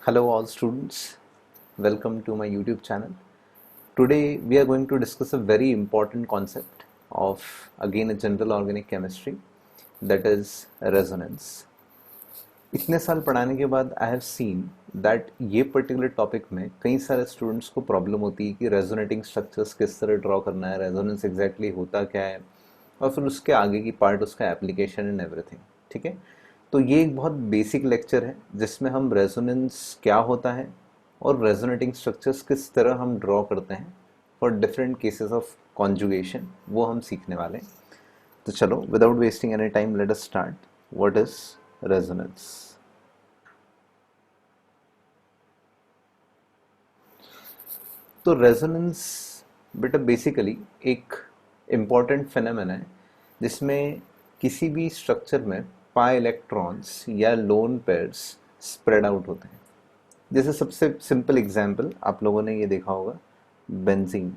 Hello all students, welcome to my YouTube channel. Today we are going to discuss a very important concept of again a general organic chemistry, that is resonance. इतने साल पढ़ाने के बाद I have seen that ये particular topic में कई सारे students को प्रॉब्लम होती है कि रेजोनेटिंग स्ट्रक्चर्स किस तरह ड्रॉ करना है, रेजोनेंस एग्जैक्टली होता क्या है और फिर उसके आगे की पार्ट उसका एप्लीकेशन एंड एवरीथिंग। ठीक है, तो ये एक बहुत बेसिक लेक्चर है जिसमें हम रेजोनेंस क्या होता है और रेजोनेटिंग स्ट्रक्चर्स किस तरह हम ड्रॉ करते हैं for different cases of conjugation, वो हम सीखने वाले हैं। तो चलो without wasting any time let us start. What is resonance? तो रेजोनेंस बेटा बेसिकली एक इम्पॉर्टेंट फिनोमेना है जिसमें किसी भी स्ट्रक्चर में पाई इलेक्ट्रॉन्स या लोन पेयर्स स्प्रेड आउट होते हैं। जैसे सबसे सिंपल एग्जांपल आप लोगों ने ये देखा होगा, बेंजीन।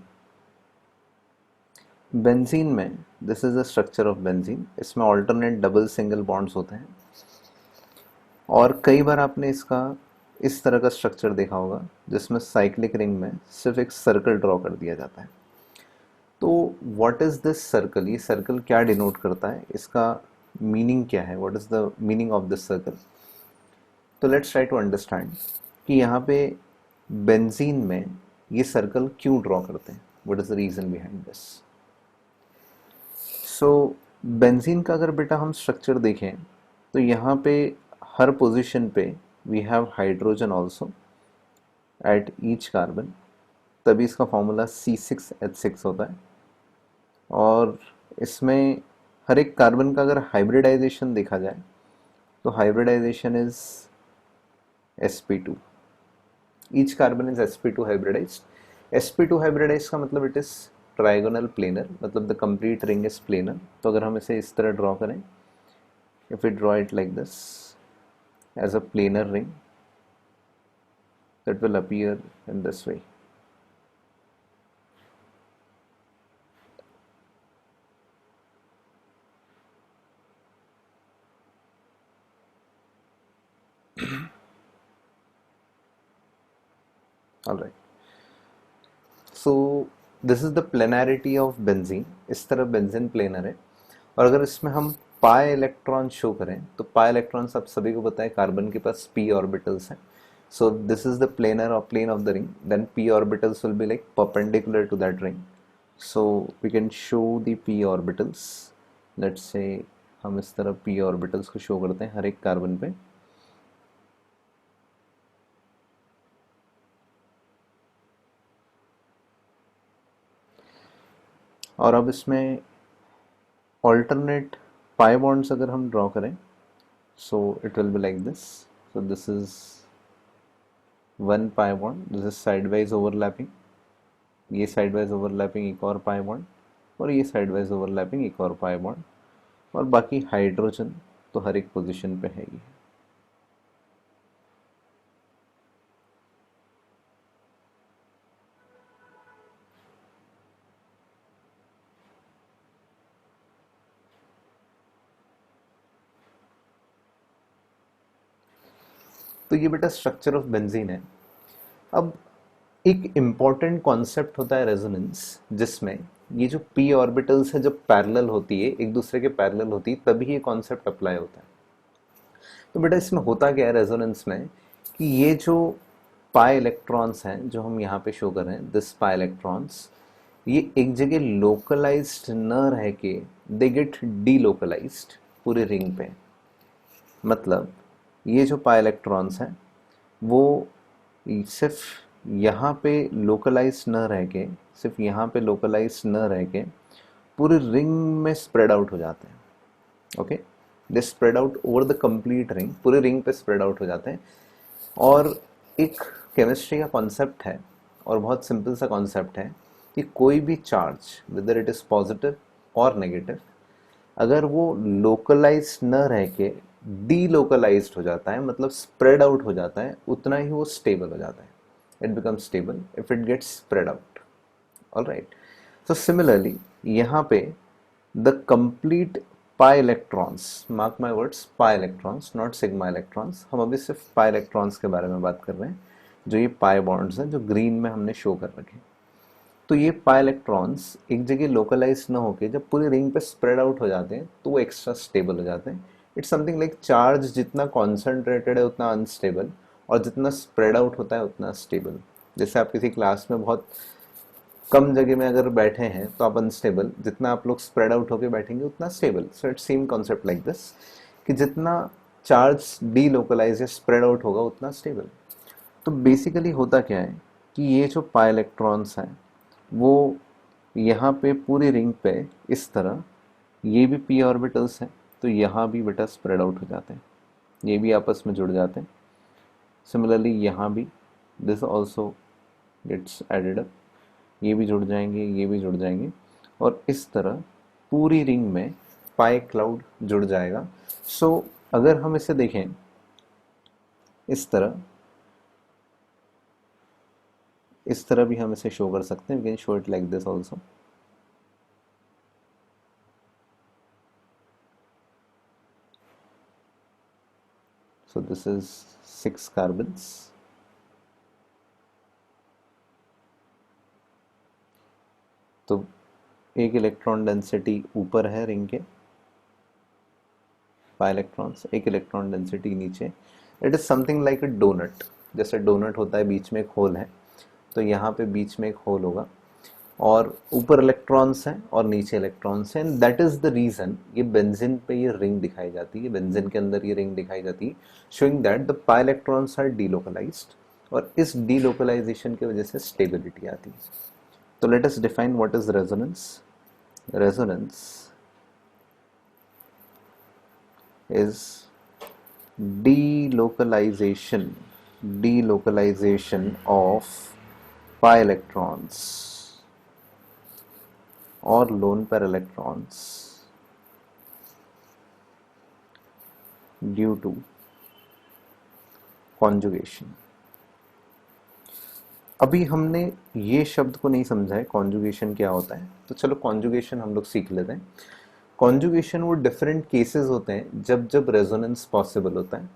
बेंजीन में this is the structure of benzene. इसमें ऑल्टरनेट डबल सिंगल बॉन्ड्स होते हैं और कई बार आपने इसका इस तरह का स्ट्रक्चर देखा होगा जिसमें साइक्लिक रिंग में सिर्फ एक सर्कल ड्रॉ कर दिया जाता है। तो व्हाट इज दिस सर्कल? ये सर्कल क्या डिनोट करता है, इसका मीनिंग क्या है, what is the meaning of this circle? तो लेट्स ट्राई टू अंडरस्टैंड कि यहाँ पे बेंजीन में ये सर्कल क्यों ड्रॉ करते हैं, what is the reason behind this. So benzene का अगर बेटा हम स्ट्रक्चर देखें तो यहाँ पे हर पोजीशन पे we have hydrogen also at each carbon, तभी इसका फॉर्मूला C6H6 होता है। और इसमें हर एक कार्बन का अगर हाइब्रिडाइजेशन देखा जाए तो hybridization is sp2। Each carbon is sp2 hybridized. sp2 hybridized का मतलब इट इज ट्राइगोनल प्लेनर, मतलब the complete ring is planar. तो अगर हम इसे इस तरह ड्रॉ करें, if we draw it like this as a planar ring, that will appear in this way. All right. So this is the planarity of benzene. इस तरह benzene planar है। और अगर इसमें हम पाई इलेक्ट्रॉन शो करें तो पाई इलेक्ट्रॉन्स आप सभी को पता है कार्बन के पास p ऑर्बिटल्स हैं। So this is the planar or plane of the ring. Then p orbitals will be like perpendicular to that ring. So we can show the p orbitals. Let's say हम इस तरह p orbitals को show करते हैं हर एक carbon पे। और अब इसमें ऑल्टरनेट पाई बॉन्ड्स अगर हम ड्रॉ करें, so it will be like this. So this is one pi bond, this is side wise overlapping, ये साइड वाइज ओवरलैपिंग एक और पाई बॉन्ड, और ये साइड वाइज ओवरलैपिंग एक और पाई बॉन्ड, और बाकी हाइड्रोजन तो हर एक पोजीशन पे है ही। तो ये बेटा स्ट्रक्चर ऑफ बेंजीन है। अब एक इम्पॉर्टेंट कॉन्सेप्ट होता है रेजोनेंस, जिसमें ये जो p ऑर्बिटल्स है जब पैरेलल होती है, एक दूसरे के पैरेलल होती है, तभी ये कॉन्सेप्ट अप्लाई होता है। तो बेटा इसमें होता क्या है रेजोनेंस में कि ये जो पाई इलेक्ट्रॉन्स हैं जो हम यहाँ पे शो कर रहे हैं, दिस पाई इलेक्ट्रॉन्स, ये एक जगह लोकलाइज्ड न रह के दे गेट डीलोकलाइज्ड पूरे रिंग पे। मतलब ये जो पाई इलेक्ट्रॉन्स हैं वो सिर्फ यहाँ पे लोकलाइज न रह के, सिर्फ यहाँ पे लोकलाइज न रह के पूरे रिंग में स्प्रेड आउट हो जाते हैं। Okay, they spread out over the complete ring, पूरे रिंग पे स्प्रेड आउट हो जाते हैं। और एक केमिस्ट्री का कॉन्सेप्ट है और बहुत सिंपल सा कॉन्सेप्ट है कि कोई भी charge whether it is positive और नेगेटिव, अगर वो लोकलाइज न रह के डीलोकलाइज्ड हो जाता है, मतलब स्प्रेड आउट हो जाता है, उतना ही वो स्टेबल हो जाता है। It becomes stable if it gets spread out. All right. So similarly यहाँ पे the complete pi electrons, mark my words, pi electrons, not sigma electrons. हम अभी सिर्फ पाई इलेक्ट्रॉन्स के बारे में बात कर रहे हैं, जो ये पाई बॉन्ड्स हैं जो ग्रीन में हमने शो कर रखे। तो ये पाई इलेक्ट्रॉन्स एक जगह लोकलाइज ना होके जब पूरी रिंग पे स्प्रेड आउट हो जाते हैं तो वो एक्स्ट्रा स्टेबल हो जाते हैं। इट्स समथिंग लाइक चार्ज जितना कॉन्सेंट्रेटेड है उतना अनस्टेबल, और जितना स्प्रेड आउट होता है उतना स्टेबल। जैसे आप किसी क्लास में बहुत कम जगह में अगर बैठे हैं तो आप अनस्टेबल, जितना आप लोग स्प्रेड आउट होकर बैठेंगे उतना stable. So it same concept like this, कि जितना चार्ज डी लोकलाइज या स्प्रेड आउट होगा उतना स्टेबल। तो बेसिकली होता क्या है कि ये जो पाई इलेक्ट्रॉन्स हैं वो यहाँ पे पूरी रिंग पे इस तरह, ये भी पी ऑर्बिटल्स हैं तो यहाँ भी बेटा स्प्रेड आउट हो जाते हैं, ये भी आपस में जुड़ जाते हैं। सिमिलरली यहाँ भी this also gets added up, ये भी जुड़ जाएंगे, ये भी जुड़ जाएंगे, और इस तरह पूरी रिंग में पाई क्लाउड जुड़ जाएगा। सो अगर हम इसे देखें इस तरह भी हम इसे शो कर सकते हैं। We can show it like this also. So this is 6 carbons. तो एक इलेक्ट्रॉन डेंसिटी ऊपर है रिंग के, पाई इलेक्ट्रॉन्स, एक इलेक्ट्रॉन डेंसिटी नीचे। It is something like a donut, जैसे डोनट होता है बीच में एक होल है, तो यहाँ पे बीच में एक होल होगा और ऊपर इलेक्ट्रॉन्स हैं और नीचे इलेक्ट्रॉन्स हैं। दैट इज द रीजन ये बेंजीन पे ये रिंग दिखाई जाती है, बेंजीन के अंदर ये रिंग दिखाई जाती है, showing that the pi electrons are delocalized, और इस डीलोकलाइजेशन की वजह से स्टेबिलिटी आती है। तो let us define what is resonance. Resonance is delocalization of pi electrons or lone pair electrons due to conjugation। अभी हमने ये शब्द को नहीं समझा है कॉन्जुगेशन क्या होता है, तो चलो कॉन्जुगेशन हम लोग सीख लेते हैं। कॉन्जुगेशन वो डिफरेंट केसेस होते हैं जब जब रेजोनेंस पॉसिबल होता है।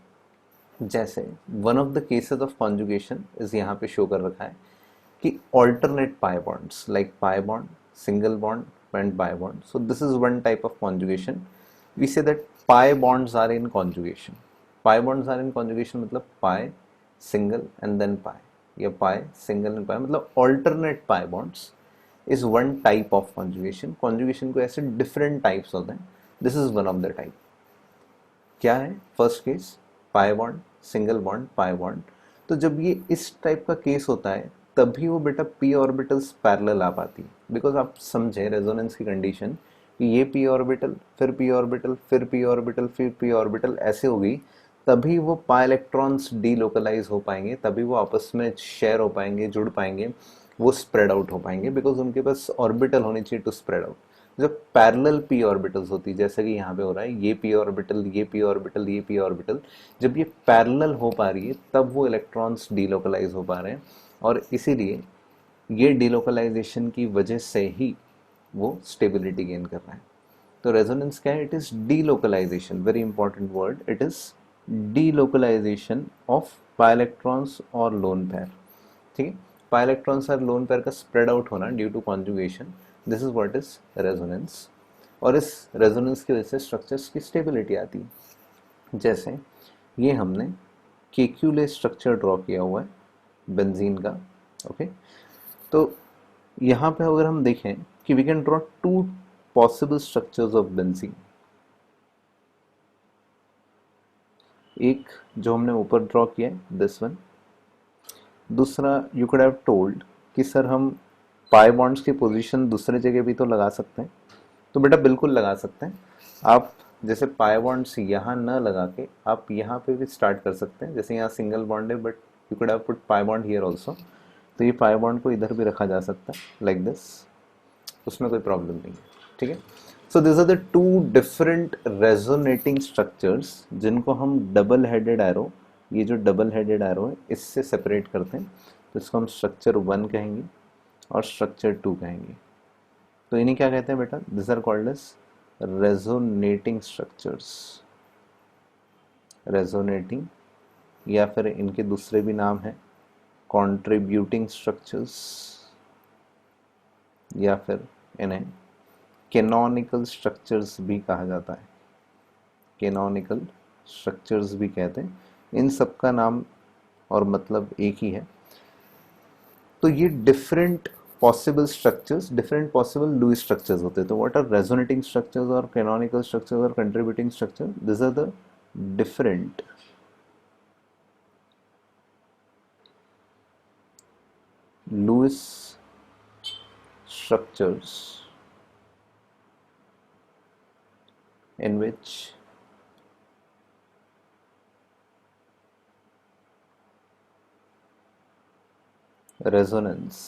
जैसे one of the cases of conjugation is यहाँ पे शो कर रखा है कि alternate pi bonds, like pi bond, single bond and pi bond. So this is one type of conjugation. We say that pi bonds are in conjugation. Pi bonds are in conjugation मतलब pi single and then pi, या pi single and pi, मतलब alternate pi bonds is one type of conjugation। conjugation को ऐसे different types होते हैं, this is one of the type। क्या है first case? पाई bond, single bond, pi bond. तो जब ये इस टाइप का केस होता है तभी वो बेटा पी ऑर्बिटल्स पैरेलल आ पाती है, बिकॉज आप समझे रेजोनेंस की कंडीशन कि ये पी ऑर्बिटल, फिर पी ऑर्बिटल, फिर पी ऑर्बिटल, फिर पी ऑर्बिटल ऐसे हो गई, तभी वो पाई इलेक्ट्रॉन्स डीलोकलाइज हो पाएंगे, तभी वो आपस में शेयर हो पाएंगे, जुड़ पाएंगे, वो स्प्रेड आउट हो पाएंगे, बिकॉज उनके पास ऑर्बिटल होनी चाहिए टू स्प्रेड आउट। जब पैरेलल पी ऑर्बिटल्स होती है, जैसे कि यहाँ पे हो रहा है, ये पी ऑर्बिटल, ये पी ऑर्बिटल, ये पी ऑर्बिटल, जब ये पैरेलल हो पा रही है तब वो इलेक्ट्रॉन्स डीलोकलाइज हो पा रहे हैं, और इसीलिए ये डीलोकलाइजेशन की वजह से ही वो स्टेबिलिटी गेन कर रहा है। तो रेजोनेंस क्या है? It is delocalization, very important word, it is delocalization of pi electrons और लोन पेयर। ठीक है, पाई इलेक्ट्रॉन्स और लोन पेयर का स्प्रेड आउट होना due to conjugation, this is what is resonance. और इस रेजोनेंस की वजह से स्ट्रक्चर्स की स्टेबिलिटी आती है। जैसे ये हमने केक्यूले स्ट्रक्चर ड्रॉ किया हुआ है बेंजीन का, ओके। तो यहाँ पे अगर हम देखें कि we can draw two possible structures of benzene. एक जो हमने ऊपर ड्रॉ किया है, दिस वन। दूसरा, यू कुड हैव टोल्ड कि सर हम पाई बॉन्ड्स की पोजीशन दूसरे जगह भी तो लगा सकते हैं, तो बेटा बिल्कुल लगा सकते हैं आप। जैसे पाई बॉन्ड्स यहाँ न लगा के आप यहाँ पे भी स्टार्ट कर सकते हैं। जैसे यहाँ सिंगल बॉन्ड है but you could have put pi bond here also, तो ये पाई बॉन्ड को इधर भी रखा जा सकता है लाइक दिस, उसमें कोई प्रॉब्लम नहीं है। ठीक है, so this are the two different resonating structures जिनको हम डबल हेडेड एरो, ये जो डबल हेडेड एरो है इससे सेपरेट करते हैं। तो इसको हम स्ट्रक्चर 1 कहेंगे और स्ट्रक्चर 2 कहेंगे। तो इन्हें क्या कहते हैं बेटा? This are called as resonating structures, resonating, या फिर इनके दूसरे भी नाम हैं कंट्रीब्यूटिंग स्ट्रक्चर्स, या फिर इन्हें कैनोनिकल स्ट्रक्चर्स भी कहा जाता है, कैनोनिकल स्ट्रक्चर्स भी कहते हैं। इन सब का नाम और मतलब एक ही है। तो ये different possible structures, different possible Lewis structures होते हैं। तो व्हाट आर रेजोनेटिंग स्ट्रक्चर्स और कैनोनिकल स्ट्रक्चर्स और contributing structure? This are the different Lewis structures in which resonance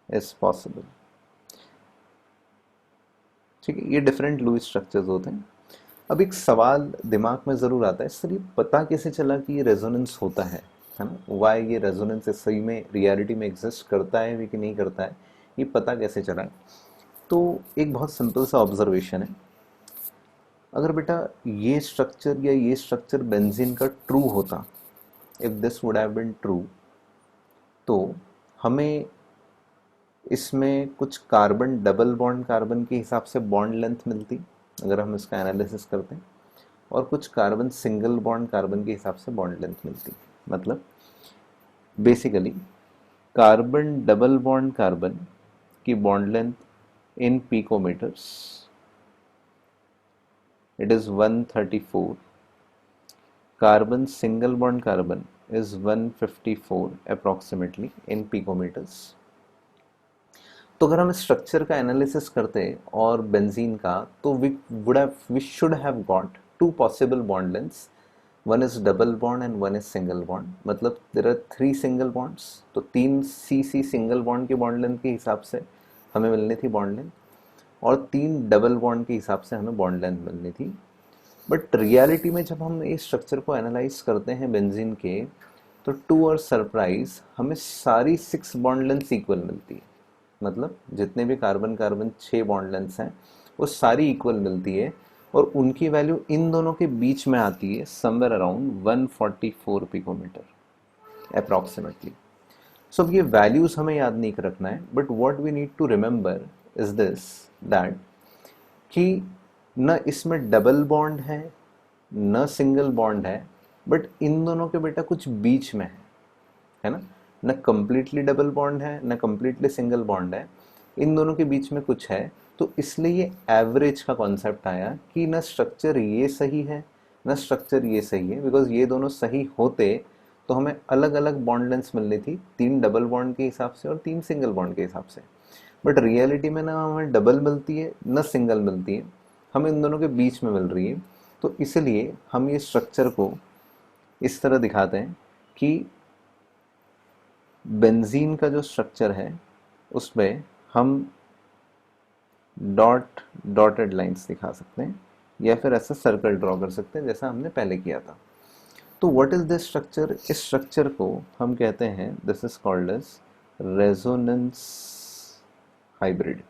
is possible। ठीक है, ये डिफरेंट लुईस स्ट्रक्चर्स होते हैं। अब एक सवाल दिमाग में ज़रूर आता है, सर ये पता कैसे चला कि ये रेजोनेंस होता है ना? वाई ये रेजोनेंस सही में रियलिटी में एग्जिस्ट करता है कि नहीं करता है, ये पता कैसे चला? तो एक बहुत सिंपल सा ऑब्जर्वेशन है। अगर बेटा ये स्ट्रक्चर या ये स्ट्रक्चर बेंजीन का ट्रू होता, if this would have been true, तो हमें इसमें कुछ कार्बन डबल बॉन्ड कार्बन के हिसाब से बॉन्ड लेंथ मिलती अगर हम इसका एनालिसिस करते हैं, और कुछ कार्बन सिंगल बॉन्ड कार्बन के हिसाब से बॉन्ड लेंथ मिलती। मतलब basically carbon double bond carbon की bond length in picometers it is 134, carbon single bond carbon is 154 approximately in picometers। तो अगर हम स्ट्रक्चर का एनालिसिस करते और बेंजीन का, तो we should have got two possible bond lengths, one is double bond and one is single bond. मतलब there are 3 single bonds, तो 3 सी सिंगल बॉन्ड की बॉन्ड लेंथ के हिसाब से हमें मिलनी थी बॉन्ड लेंथ, और 3 डबल बॉन्ड के हिसाब से हमें बॉन्ड लेंथ मिलनी थी। बट रियलिटी में जब हम इस स्ट्रक्चर को एनालाइज करते हैं बेंजीन के, तो टू और सरप्राइज हमें सारी 6 बॉन्ड लेंथ इक्वल मिलती है। मतलब जितने भी कार्बन कार्बन 6 बॉन्ड लेंथ्स हैं वो सारी इक्वल मिलती है, और उनकी वैल्यू इन दोनों के बीच में आती है somewhere around 144 picometre approximately. So अब ये वैल्यूज हमें याद नहीं रखना है, but what we need to remember is this, that कि न इसमें डबल बॉन्ड है न सिंगल बॉन्ड है, बट इन दोनों के बेटा कुछ बीच में है ना? न कम्प्लीटली डबल बॉन्ड है न कम्प्लीटली सिंगल बॉन्ड है, इन दोनों के बीच में कुछ है। तो इसलिए ये एवरेज का कॉन्सेप्ट आया कि न स्ट्रक्चर ये सही है न स्ट्रक्चर ये सही है, बिकॉज ये दोनों सही होते तो हमें अलग अलग बॉन्ड लेंथ्स मिलनी थी, 3 डबल बॉन्ड के हिसाब से और 3 सिंगल बॉन्ड के हिसाब से। बट रियलिटी में ना हमें डबल मिलती है न सिंगल मिलती है, हमें इन दोनों के बीच में मिल रही है। तो इसलिए हम ये स्ट्रक्चर को इस तरह दिखाते हैं कि बेंजीन का जो स्ट्रक्चर है उसमें हम डॉटेड लाइंस दिखा सकते हैं, या फिर ऐसा सर्कल ड्रॉ कर सकते हैं जैसा हमने पहले किया था। तो व्हाट इज दिस स्ट्रक्चर? इस स्ट्रक्चर को हम कहते हैं, this is called as resonance hybrid.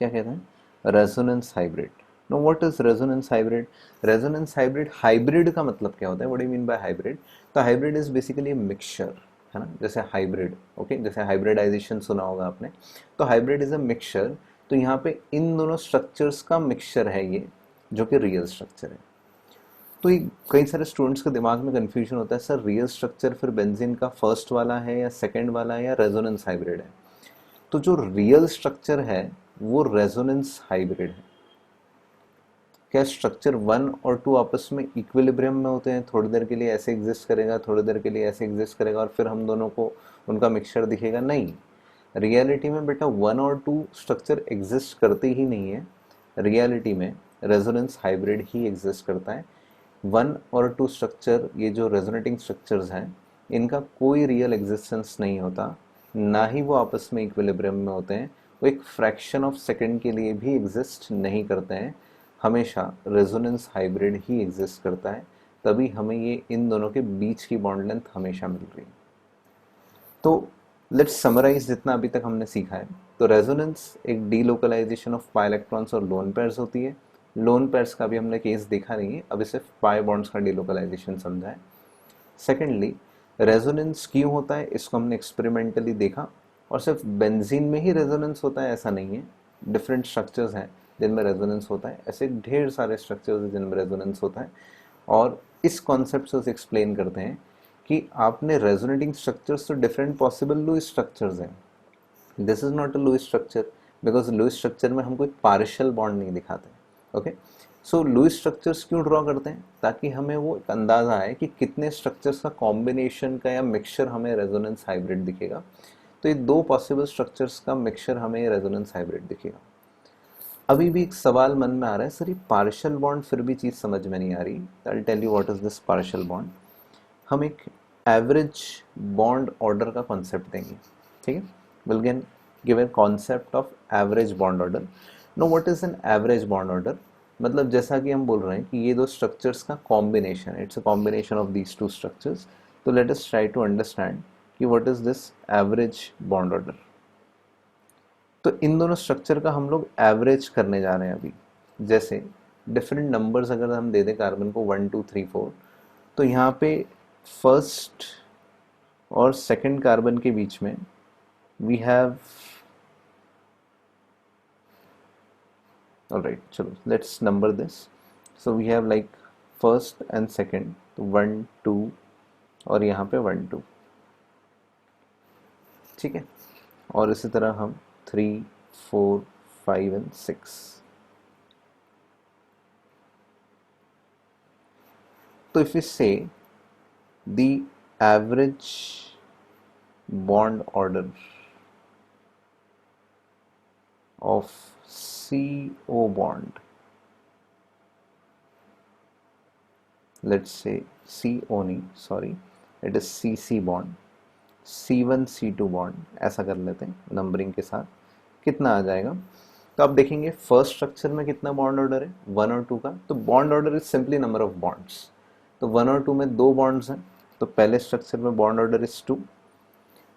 क्या कहते हैं? Resonance hybrid. No, what is resonance hybrid? Resonance hybrid, hybrid का मतलब क्या होता है? What do you mean by hybrid? तो हाइब्रिड इज बेसिकली मिक्सचर, है ना? जैसे हाइब्रिड, ओके, जैसे हाइब्रिडाइजेशन सुना होगा आपने, तो हाइब्रिड इज अ मिक्सचर। तो यहाँ पे इन दोनों स्ट्रक्चर्स का मिक्सचर है ये, जो कि रियल स्ट्रक्चर है। तो ये कई सारे स्टूडेंट्स के दिमाग में कंफ्यूजन होता है, सर रियल स्ट्रक्चर फिर बेंजीन का फर्स्ट वाला है या सेकेंड वाला है या रेजोनेंस हाइब्रिड है? तो जो रियल स्ट्रक्चर है वो रेजोनेंस हाइब्रिड है। क्या स्ट्रक्चर 1 और 2 आपस में इक्विलिब्रियम में होते हैं, थोड़ी देर के लिए ऐसे एग्जिस्ट करेगा, थोड़ी देर के लिए ऐसे एग्जिस्ट करेगा, और फिर हम दोनों को उनका मिक्सचर दिखेगा? नहीं, रियलिटी में बेटा 1 और 2 स्ट्रक्चर एग्जिस्ट करते ही नहीं है। रियलिटी में रेजोनेंस हाइब्रिड ही एग्जिस्ट करता है। 1 और 2 स्ट्रक्चर, ये जो रेजोनेटिंग स्ट्रक्चर्स हैं, इनका कोई रियल एग्जिस्टेंस नहीं होता, ना ही वो आपस में इक्विलिब्रियम में होते हैं। वो एक फ्रैक्शन ऑफ सेकेंड के लिए भी एग्जिस्ट नहीं करते हैं, हमेशा रेजोनेंस हाइब्रिड ही एग्जिस्ट करता है। तभी हमें ये इन दोनों के बीच की बॉन्ड लेंथ हमेशा मिल रही है। तो लेट्स समराइज जितना अभी तक हमने सीखा है। तो रेजोनेंस एक डीलोकलाइजेशन ऑफ पाई इलेक्ट्रॉन्स और लोन पेयर्स होती है। लोन पेयर्स का भी हमने केस देखा नहीं है, अभी सिर्फ पाई बॉन्ड्स का डीलोकलाइजेशन समझा है। सेकेंडली, रेजोनेंस क्यों होता है इसको हमने एक्सपेरिमेंटली देखा, और सिर्फ बेंजीन में ही रेजोनेंस होता है ऐसा नहीं है, डिफरेंट स्ट्रक्चर्स हैं जिनमें रेजोनेंस होता है, ऐसे ढेर सारे स्ट्रक्चर्स हैं जिनमें रेजोनेंस होता है। और इस कॉन्सेप्ट से उसे एक्सप्लेन करते हैं कि आपने रेजोनेटिंग स्ट्रक्चर्स तो डिफरेंट पॉसिबल लुईस स्ट्रक्चर्स हैं। This is not a Lewis structure because Lewis structure में हम कोई पार्शियल बॉन्ड नहीं दिखाते। ओके, सो लुईस स्ट्रक्चर्स क्यों ड्रॉ करते हैं? ताकि हमें वो एक अंदाजा आए कि कितने स्ट्रक्चर्स का कॉम्बिनेशन का या मिक्सचर हमें रेजोनेंस हाइब्रिड दिखेगा। तो ये दो पॉसिबल स्ट्रक्चर्स का मिक्सचर हमें रेजोनेंस हाइब्रिड दिखेगा। अभी भी एक सवाल मन में आ रहा है, सर ये पार्शियल बॉन्ड फिर भी चीज़ समझ में नहीं आ रही। I will tell you what is this partial bond. हम एक एवरेज बॉन्ड ऑर्डर का कॉन्सेप्ट देंगे, ठीक है। Will give a concept of average bond order. No what is an average bond order? मतलब जैसा कि हम बोल रहे हैं कि ये दो स्ट्रक्चर्स का कॉम्बिनेशन है, it's a combination of these two structures. तो let us try to understand कि what is this average bond order. तो इन दोनों स्ट्रक्चर का हम लोग एवरेज करने जा रहे हैं अभी। जैसे डिफरेंट नंबर्स अगर हम दे दें कार्बन को 1 2 3 4, तो यहाँ पे फर्स्ट और सेकंड कार्बन के बीच में वी हैव, ऑलराइट चलो let's number this. So we have like first and second, तो 1 2 और यहाँ पे 1 2, ठीक है। और इसी तरह हम 3 4 5 एंड 6। तो इफ यू से the average bond order of CO bond, let's say CO नहीं, sorry, it is CC bond, C1 C2 bond, ऐसा कर लेते हैं नंबरिंग के साथ, कितना आ जाएगा। तो आप देखेंगे फर्स्ट स्ट्रक्चर में कितना बॉन्ड ऑर्डर है, 1 और 2 का। तो bond order is simply number of bonds. तो 1 और 2 में 2 बॉन्ड्स हैं, तो पहले स्ट्रक्चर में बॉन्ड ऑर्डर इज 2।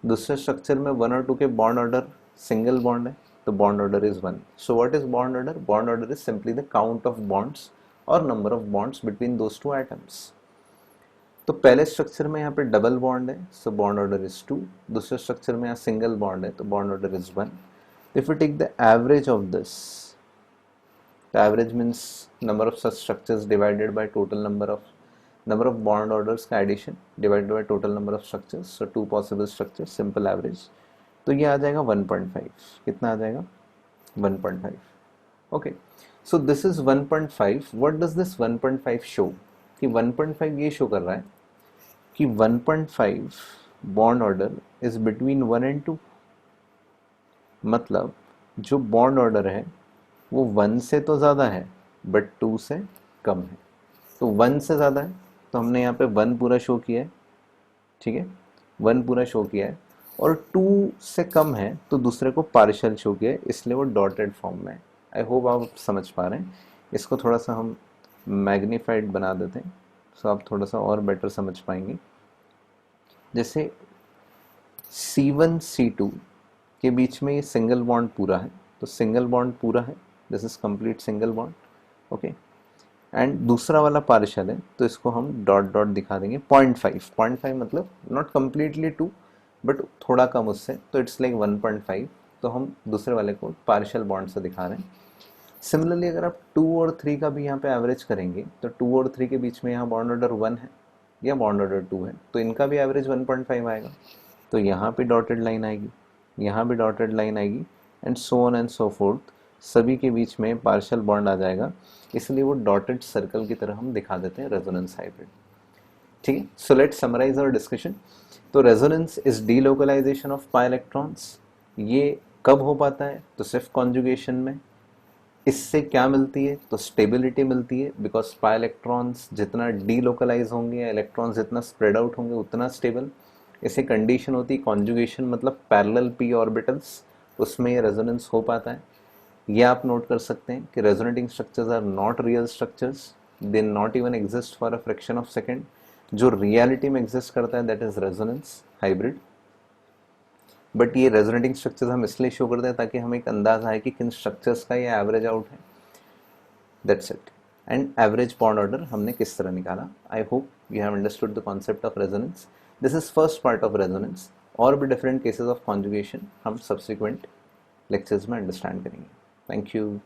दूसरे स्ट्रक्चर में 1 और 2 के बॉन्ड ऑर्डर सिंगल बॉन्ड है, तो bond order is 1। So what is bond order? Bond order is simply the count of bonds और number of bonds between those two atoms. तो पहले structure में यहाँ पे डबल बॉन्ड है, सो बॉन्ड ऑर्डर इज 2। दूसरे स्ट्रक्चर में यहाँ सिंगल बॉन्ड है, तो bond order is 1। If you take the average of this, the average means number of such structures divided by total number of bond orders का addition divided by total number of structures, so two possible structures, simple average। तो ये आ जाएगा 1.5। कितना आ जाएगा? 1.5। okay, so this is 1.5। what does this 1.5 show? कि 1.5 ये show कर रहा है कि 1.5 bond order is between 1 and 2। मतलब जो बॉन्ड ऑर्डर है वो 1 से तो ज़्यादा है बट 2 से कम है। तो 1 से ज़्यादा है तो हमने यहाँ पे 1 पूरा शो किया है, ठीक है, 1 पूरा शो किया है। और 2 से कम है तो दूसरे को पार्शियल शो किया है, इसलिए वो डॉटेड फॉर्म में है। आई होप आप समझ पा रहे हैं। इसको थोड़ा सा हम मैग्नीफाइड बना देते हैं, सो आप थोड़ा सा और बेटर समझ पाएंगे। जैसे C1 C2 के बीच में ये सिंगल बॉन्ड पूरा है, तो सिंगल बॉन्ड पूरा है, this is complete single bond, okay. And दूसरा वाला पार्शियल है, तो इसको हम डॉट डॉट दिखा देंगे 0.5। 0.5 मतलब नॉट कम्प्लीटली 2 बट थोड़ा कम उससे, तो इट्स लाइक 1.5। तो हम दूसरे वाले को पार्शियल बॉन्ड से दिखा रहे हैं। सिमिलरली अगर आप 2 और 3 का भी यहाँ पे एवरेज करेंगे, तो 2 और 3 के बीच में यहाँ बॉन्ड ऑर्डर 1 है या बॉन्ड ऑर्डर 2 है, तो इनका भी एवरेज 1.5 आएगा। तो यहाँ पे डॉटेड लाइन आएगी, यहाँ भी डॉटेड लाइन आएगी, and so on and so fourth. सभी के बीच में पार्शियल बॉन्ड आ जाएगा, इसलिए वो डॉटेड सर्कल की तरह हम दिखा देते हैं रेजोनेंस हाइब्रिड, ठीक है। So let's summarize our discussion. तो resonance is delocalization of pi electrons. ये कब हो पाता है? तो सिर्फ कॉन्जुगेशन में। इससे क्या मिलती है? तो स्टेबिलिटी मिलती है, बिकॉज पाई इलेक्ट्रॉन्स जितना डीलोकलाइज होंगे या इलेक्ट्रॉन्स जितना स्प्रेड आउट होंगे उतना स्टेबल। इसे कंडीशन होती है कॉन्जुगेशन, मतलब पैरेलल पी ऑर्बिटल्स, उसमें ये रेजोनेंस हो पाता है। ये आप नोट कर सकते हैं कि resonating structures are not real structures, they not even exist for a fraction of second. जो रियलिटी में एग्जिस्ट करता है that is resonance hybrid. But ये रेजोनेटिंग स्ट्रक्चर्स हम इसलिए शो करते हैं ताकि हमें एक अंदाज़ आए कि किन स्ट्रक्चर्स का ये एवरेज आउट है. That's it. And average bond order हमने किस तरह निकाला. I hope you have understood the concept of resonance. This is first part of resonance. और भी डिफरेंट केसेस ऑफ कॉन्जुगेशन हम सब्सिक्वेंट लेक्चर्स में अंडरस्टैंड करेंगे. Thank you.